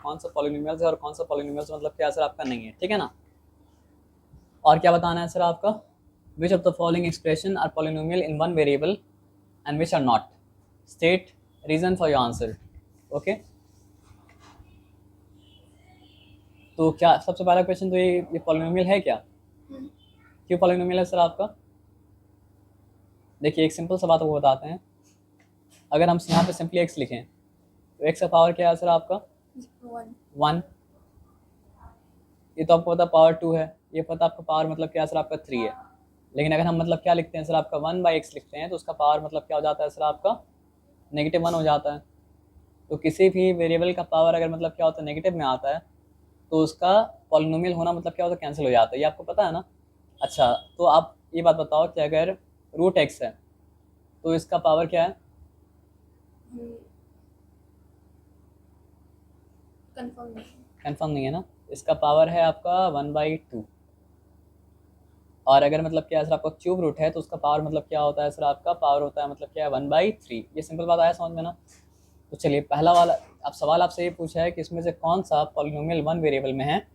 कौन सा पॉलिनोमियल्स है और कौन सा पॉलिनोमियल्स मतलब क्या सर आपका नहीं है, ठीक है ना। और क्या बताना है सर आपका, which of the following expression are polynomial in one variable and which are not, state reason for your answer. Okay, तो क्या सबसे पहला क्वेश्चन, तो ये पॉलिनोमियल है क्या, क्यों पॉलिनोमियल है सर आपका। देखिए एक सिंपल सा बात आपको बताते हैं, अगर हम यहाँ पे सिंपली एक्स लिखें तो एक्स का पावर क्या है सर आपका 1, ये तो आपको पता पावर 2 है, ये पता आपका पावर मतलब क्या सर आपका 3 है। लेकिन अगर हम मतलब क्या लिखते हैं सर आपका 1/x लिखते हैं तो उसका पावर मतलब क्या हो जाता है सर आपका -1 हो जाता है। तो किसी भी वेरिएबल का पावर अगर मतलब क्या होता है नेगेटिव में आता है तो उसका पॉलिनोमियल होना मतलब क्या होता है कैंसिल हो जाता है, ये आपको पता है ना। अच्छा तो आप ये बात बताओ कि अगर √x है तो इसका पावर क्या है, कंफर्म नहीं है ना, इसका पावर है आपका 1/2। और अगर मतलब क्या है सर आपका क्यूब रूट है तो उसका पावर मतलब क्या होता है सर आपका पावर होता है मतलब क्या है 1/3। ये सिंपल बात आया समझ में ना। तो चलिए पहला वाला अब सवाल आपसे ये पूछा है कि इसमें से कौन सा पॉलिनोमियल वन वेरिएबल में है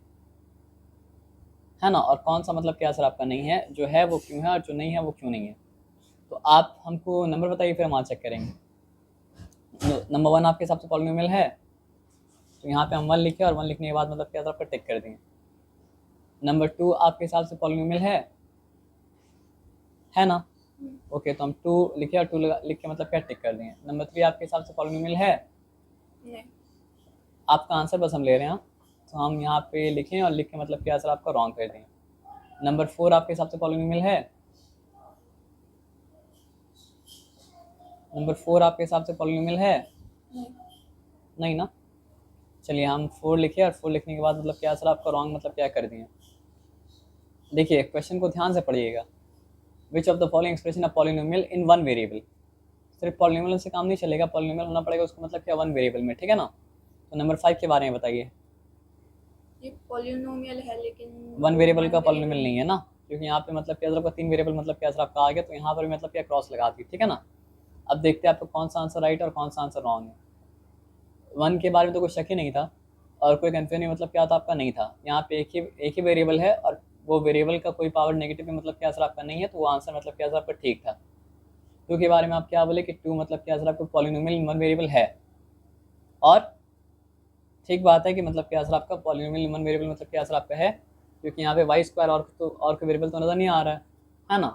ना, और कौन सा मतलब क्या सर आपका नहीं है, जो है वो क्यों है और जो नहीं है वो क्यों नहीं है। तो आप हमको नंबर बताइए फिर हम आज चेक करेंगे। नंबर 1 आपके हिसाब से पॉलिनोमियल है, तो यहाँ पे हम 1 लिखे और 1 लिखने के बाद मतलब क्या सर आपका टिक कर देंगे। नंबर 2 आपके हिसाब से पॉलिनोमियल है ना, ओके तो हम 2 लिखे और 2 लिख के मतलब क्या टिक कर देंगे। नंबर 3 आपके हिसाब से पॉलिनोमियल है नहीं, आपका आंसर बस हम ले रहे हैं, तो हम यहाँ पे लिखें और लिख के मतलब क्या सर आपका रॉन्ग कर देंगे। नंबर 4 आपके हिसाब से पॉलिनोमियल है, नंबर 4 आपके हिसाब से पॉलिनोमियल है नहीं ना। चलिए हम 4 लिखे और 4 लिखने के बाद मतलब क्या सर आपका रॉन्ग मतलब क्या कर दिए। देखिए क्वेश्चन को ध्यान से पढ़िएगा, विच of the following expression of polynomial in one variable. सिर्फ पॉलिनोमियल से काम नहीं चलेगा, पॉलिनोमियल होना पड़ेगा उसको मतलब क्या वन वेरिएबल में, ठीक है ना। तो नंबर 5 के बारे में बताइए। ये पॉलिनोमियल है लेकिन वन वेरिएबल का पॉलिनोमियल नहीं है ना, क्योंकि यहाँ पे मतलब क्या सर आपका 3 वेरिएबल मतलब क्या सर आपका आ गया, तो यहाँ पर भी मतलब क्या क्रॉस लगा दी, ठीक है ना। अब देखते हैं आपका कौन सा आंसर राइट और कौन सा आंसर रॉन्ग है। 1 के बारे में तो कोई शक ही नहीं था और कोई कन्फ्यूजन मतलब क्या था आपका नहीं था। यहाँ पे एक ही वेरिएबल है और वो वेरिएबल का कोई पावर नेगेटिव में मतलब क्या सर आपका नहीं है, तो वो आंसर मतलब क्या सर आपका ठीक था। 2 के बारे में आप क्या बोले कि 2 मतलब क्या सर आपका पॉलिनोमियल वन वेरिएबल है, और ठीक बात है कि मतलब क्या सर आपका पॉलिनोमियल वन वेरिएबल मतलब क्या सर आपका है, क्योंकि यहाँ पे y² और कोई वेरिएबल तो नज़र नहीं आ रहा है ना,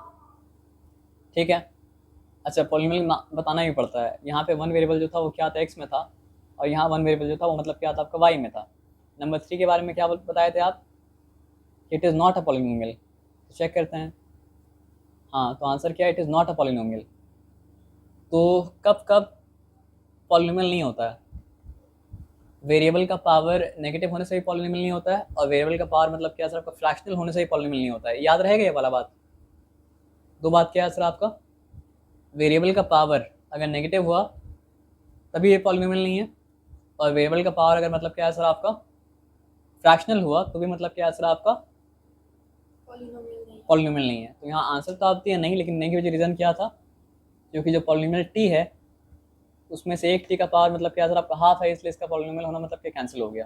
ठीक है। अच्छा पॉलिनोमियल बताना ही पड़ता है, यहाँ पे वन वेरिएबल जो था वो क्या था x में था, और यहाँ वन वेरिएबल जो था वो मतलब क्या था आपका y में था। नंबर 3 के बारे में क्या बताए थे आप, it is not a polynomial. तो चेक करते हैं, हाँ तो आंसर क्या है, it is not a polynomial. तो कब कब पॉलिनोमियल नहीं होता है, वेरिएबल का पावर नेगेटिव होने से भी पॉलिनोमियल नहीं होता है, और वेरिएबल का पावर मतलब क्या सर आपका फ्रैक्शनल होने से भी पॉलिनोमियल नहीं होता है। याद रहेगा ये वाला बात। दो बात क्या है सर आपका, वेरिएबल का पावर अगर नेगेटिव हुआ तभी ये पॉलिनोमियल नहीं है, और वेरिएबल का पावर अगर मतलब क्या है सर आपका फ्रैक्शनल हुआ तो भी मतलब क्या है सर आपका पॉलिनोमियल नहीं है। तो यहाँ आंसर तो आप दिए नहीं, लेकिन नहीं की वजह रीज़न क्या था, क्योंकि जो पॉलिनोमियल टी है उसमें से एक टी का पावर मतलब क्या सर आपका हाफ है, इसलिए इसका पॉलिनोमियल होना मतलब क्या कैंसिल हो गया।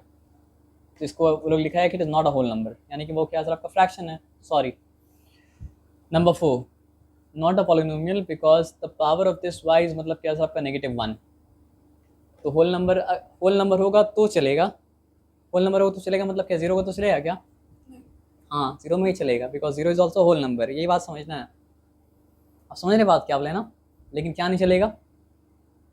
तो इसको वो लोग लिखा है कि it is not a whole number, यानी कि वो क्या सर आपका फ्रैक्शन है, sorry. Number 4 not a polynomial because the power of this y is मतलब क्या सर आपका -1। तो होल नंबर होगा तो चलेगा, होल नंबर होगा तो चलेगा मतलब क्या जीरो का तो चलेगा क्या, हाँ जीरो में ही चलेगा, because zero is also whole number, यही बात समझना है। अब समझ रहे बात क्या आप लेना, लेकिन क्या नहीं चलेगा,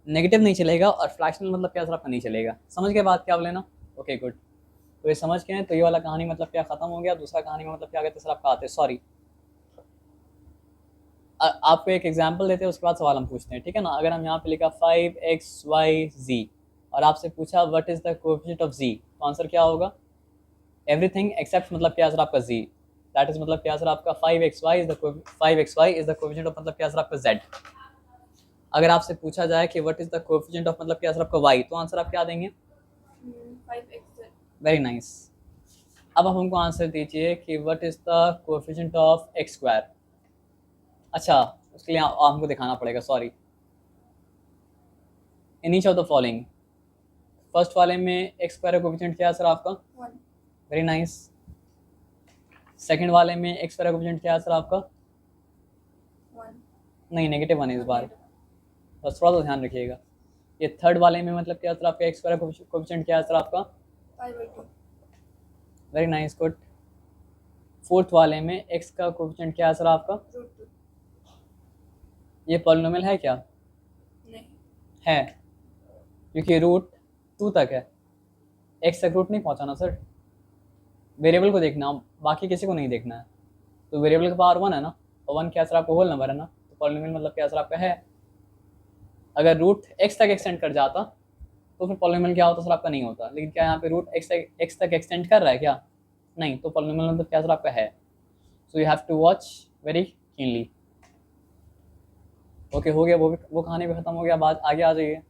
नेगेटिव नहीं चलेगा, और फ्रैक्शनल मतलब क्या सर आपका नहीं चलेगा। समझ गए बात क्या आप लेना, ओके गुड। तो ये समझ के हैं, तो ये वाला कहानी मतलब क्या खत्म हो गया। दूसरा कहानी में मतलब क्या कहते सर आपका आते, सॉरी आपको एक एग्जांपल देते हैं उसके बाद सवाल हम पूछते हैं, ठीक है ना। अगर हम यहाँ पे लिखा 5xyz और आपसे पूछा what is the coefficient of z, तो आंसर क्या होगा, एवरीथिंग एक्सेप्ट मतलब क्या सर आपका z, दैट इज मतलब क्या सर आपका 5xy is the coefficient of मतलब क्या सर आपका z। अगर आपसे पूछा जाए कि what is the coefficient of मतलब क्या सर आपका y, तो आंसर आप क्या देंगे, 5x। Very nice. अब आप हमको आंसर दीजिए कि what is the coefficient of x²। अच्छा उसके लिए हमको दिखाना पड़ेगा, sorry, in each of the following first वाले में एक्स स्क्वायर का कोफिशिएंट क्या है सर आपका? 1. Very nice. सेकंड वाले में एक्स स्क्वायर का कोफिशिएंट क्या है सर आपका? 1. नहीं, -1 है इस बार, बस थोड़ा सा ध्यान रखिएगा। ये थर्ड वाले में मतलब क्या है सर आपका? एक्स स्क्वायर का कोफिशिएंट क्या है सर आपका? 5/2. Very nice, good. फोर्थ वाले में एक्स का कोफिशिएंट क्या है सर आपका? √2. ये पॉलिनोमियल है क्या? नहीं. है, क्योंकि रूट 2 तक है, एक्स तक रूट नहीं पहुंचाना सर। वेरिएबल को देखना, बाकी किसी को नहीं देखना है। तो वेरिएबल का पावर 1 है ना, और 1 क्या सर आपका होल नंबर है ना, तो पॉलिनोमियल मतलब क्या सर आपका है। अगर रूट एक्स तक एक्सटेंड कर जाता तो फिर पॉलिनोमियल क्या होता सर आपका? नहीं होता। लेकिन क्या यहाँ पे रूट एक्स तक एक्सटेंड कर रहा है क्या? नहीं, तो पॉलिनोमियल मतलब क्या सर आपका है। So you have to watch very keenly. Okay, हो गया, वो कहानी भी खत्म हो गया। बात आगे आ जाइए।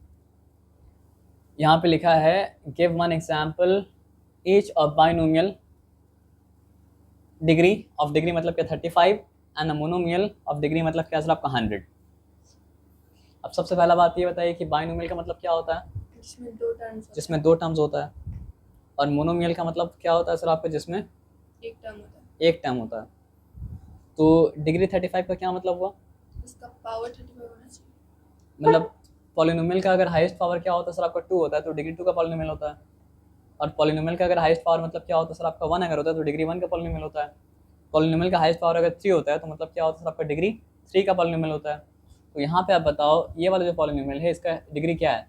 यहाँ पे लिखा है give one example each of binomial degree of degree मतलब क्या 35 एंड मोनोमियल ऑफ डिग्री मतलब क्या सर आपका 100। अब सबसे पहला बात ये बताइए कि बाइनोमियल का मतलब क्या होता है? जिसमें 2 टर्म्स. जिसमें 2 टर्म्स होता है। और मोनोमियल का मतलब क्या होता है सर आपका? जिसमें 1 टर्म होता है. एक टर्म होता है। तो डिग्री 35 का क्या मतलब हुआ? उसका पावर 35 होना चाहिए. मतलब पॉलिनोमियल का अगर हाईएस्ट पावर क्या होता है सर आपका? 2 होता है, तो डिग्री 2 का पॉलिनोमियल होता है। और पॉलिनोमियल का अगर हाईएस्ट पावर मतलब क्या होता है सर आपका? 1 अगर होता है तो डिग्री 1 का पॉलिनोमियल होता है। पॉलिनोमियल का हाईएस्ट पावर अगर 3 होता है तो मतलब क्या होता है सर आपका? डिग्री 3 का पॉलिनोमियल होता है। तो यहाँ पे आप बताओ ये वाला जो पॉलिनोमियल है इसका डिग्री क्या है?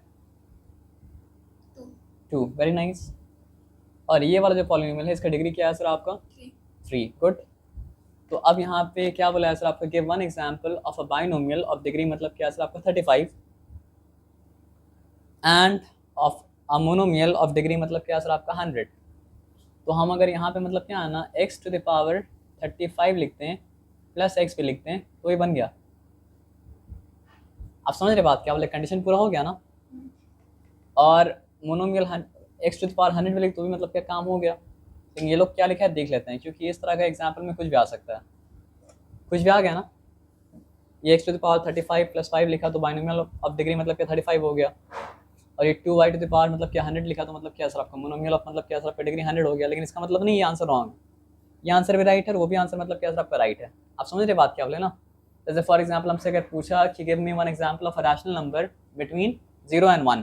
2। Very nice. और ये वाला जो पॉलिनोमियल है इसका डिग्री क्या है सर आपका? 3। गुड। तो अब यहाँ पे क्या बोला है सर आपका? Give one example of a binomial of degree मतलब क्या है सर आपका? 35 end of a monomial of degree मतलब क्या है सर आपका? 100। तो हम अगर यहाँ पे मतलब क्या है ना x टू द पावर 35 लिखते हैं प्लस x पे लिखते हैं तो ये बन गया। आप समझ रहे बात क्या बोले? कंडीशन पूरा हो गया ना। और monomial x to the power 100 पे लिख तो भी मतलब क्या काम हो गया। लेकिन ये लोग क्या लिखा है देख लेते हैं, क्योंकि इस तरह का एग्जाम्पल में कुछ भी आ सकता है। कुछ भी आ गया ना, ये x to the power 35 plus 5 लिखा तो बाइनोमियल ऑफ डिग्री मतलब क्या 35 हो गया। और ये 2y टू द पावर मतलब क्या 100 लिखा तो मतलब क्या सर आपका? मोनोमियल ऑफ मतलब क्या सर आपका? डिग्री 100 हो गया। लेकिन इसका मतलब नहीं ये आंसर रॉन्ग, ये आंसर भी राइट है, वो भी आंसर मतलब क्या सर आपका? राइट है। आप समझ रहे बात क्या बोले ना। जैसे फॉर एग्जाम्पल हमसे अगर पूछा कि give me one example of a rational number between 0 and 1,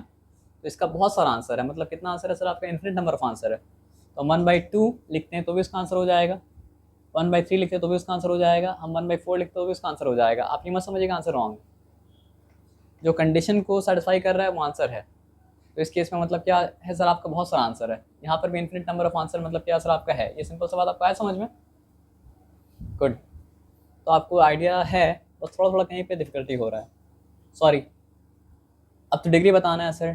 तो इसका बहुत सारा आंसर है। मतलब कितना आंसर है सर आपका? इन्फिनिट नंबर ऑफ आंसर है। तो 1/2 लिखते हैं तो भी उसका आंसर हो जाएगा, 1/3 लिखते हैं तो भी उसका आंसर हो जाएगा, हम 1/4 लिखते तो भी उसका आंसर हो जाएगा। आप ये मत समझिएगा आंसर रॉन्ग, जो कंडीशन को सेटिस्फाई कर रहा है वो आंसर है। तो इस केस में मतलब क्या है सर आपका? बहुत सारा आंसर है। यहाँ पर भी इन्फिनिट नंबर ऑफ आंसर मतलब क्या सर आपका है। ये सिंपल सा बात आपको आया समझ में? गुड। तो आपको आइडिया है, बस थोड़ा थोड़ा कहीं पे डिफिकल्टी हो रहा है, सॉरी। अब तो डिग्री बताना है सर।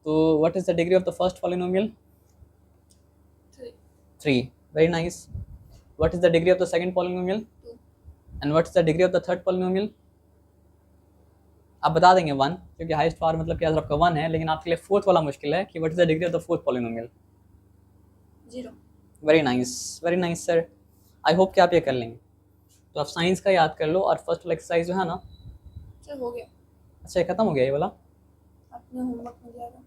तो what is the degree of the first polynomial? 3। Very nice. What is the degree of the second polynomial? 2. And what is the degree of the third polynomial? आप बता देंगे 1, क्योंकि हाईएस्ट पावर मतलब क्या sir आपका 1 है। लेकिन आपके लिए फोर्थ वाला मुश्किल है कि what is the degree of the fourth polynomial? 0. Very nice sir. I hope कि आप ये कर लेंगे। तो आप साइंस का याद कर लो, और फर्स्ट वाला एक्सरसाइज जो है ना, सर हो गया. अच्छा ये खत्म हो गया ये वाला? आपने होमवर्क में दिया था.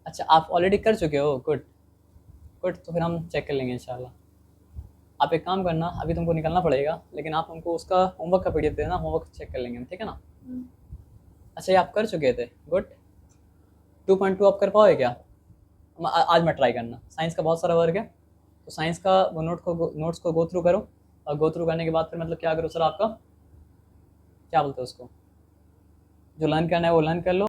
अच्छा आप ऑलरेडी कर चुके हो, गुड गुड। तो फिर हम चेक कर लेंगे इंशाल्लाह। आप एक काम करना, अभी तुमको निकलना पड़ेगा, लेकिन आप हमको उसका होमवर्क का पीडीएफ देना, होमवर्क चेक कर लेंगे हम, ठीक है ना? अच्छा ये आप कर चुके थे, गुड। 2.2 आप कर पाओगे क्या? आज मैं ट्राई करना। साइंस का बहुत सारा वर्क है, तो साइंस का वो नोट्स को गो थ्रू करो, और गो थ्रू करने के बाद फिर मतलब क्या करो सर आपका, क्या बोलते हैं उसको, जो लर्न करना है वो लर्न कर लो।